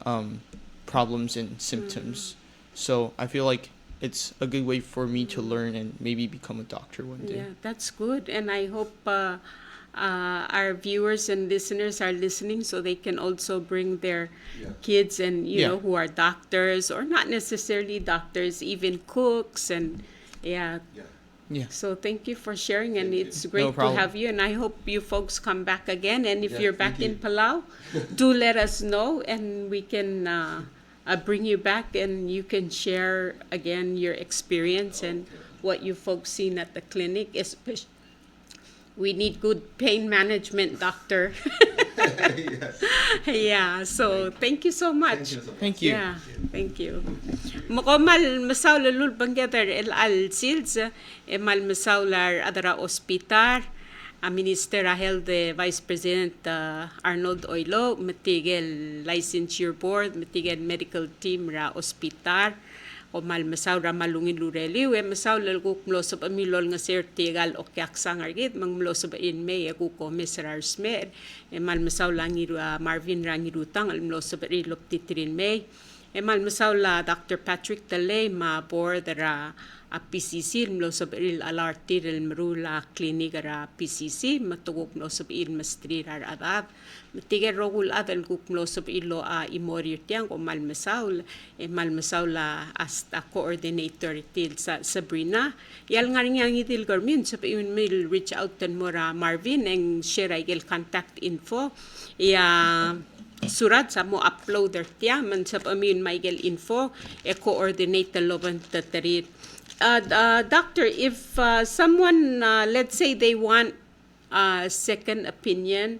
problems and symptoms. So I feel like it's a good way for me to learn and maybe become a doctor one day. Yeah, that's good. And I hope our viewers and listeners are listening so they can also bring their kids and, you Yeah. know, who are doctors or not necessarily doctors, even cooks. And yeah. Yeah. So thank you for sharing, and it's great No to problem. have you. And I hope you folks come back again. And if Yeah, you're back thank in you. Palau, do let us know, and we can bring you back, and you can share again your experience and what you folks seen at the clinic. Especially, we need good pain management, doctor. Yeah. So thank you so much. Thank you. Yeah, thank you. Mokomal masaw lalul bangyatar el al silz emal masaw lar adara ospitar a Minister Rahel de Vice President Arnold Oilo matigel licensure board matigel medical team ra ospitar o mal masaw ra malungin lureli we masaw lalguk mlosop amilol nga sir tigal o kyak sangargit mang mlosop in may aku komisar smer e mal masaw langiru Marvin rangirutang al mlosop rilop titrin may e mal masaw la Dr. Patrick Talay ma board ra a PCC mlo sab il alarti el mrula clinic ra PCC matugok no sab il mastri ra adab matiger rogul adal guk mlo sab ilo a imorir tiang o malmasaul e malmasaula asta coordinator til sa Sabrina yal ngaring yang itil garmin sab email reach out ten mora Marvin and share igel contact info ya surat sa mo uploader tiya man sab amin maigel info e coordinate the loban tatarit. Doctor, if someone, let's say they want a second opinion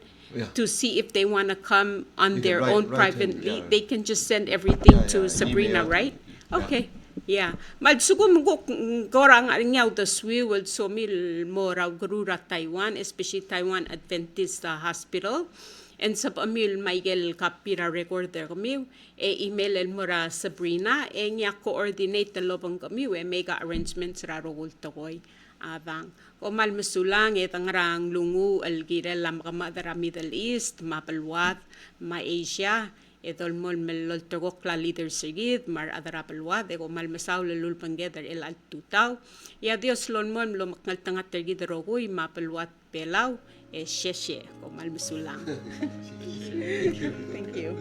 to see if they want to come on their own privately, they can just send everything to Sabrina, email. right? Okay. Yeah. Malsugum go gorang aringaw the swi will so mil mo raw gurura Taiwan, especially Taiwan Adventist Hospital. And sa pamil Michael kapira recorder kami email el mura Sabrina niya coordinate the lobang kami mega arrangements ra rogol tokoy abang o mal masulang tangrang lungu algira lam kama dara Middle East mapalwat ma Asia etol mol melol togok la leader sigid mar adara palwat ko mal masaw lul panggeder el al tutaw ya Dios lon mol lo makngal tangat tergid rogoy mapalwat pelaw sheshe ko mal masulang. Thank you.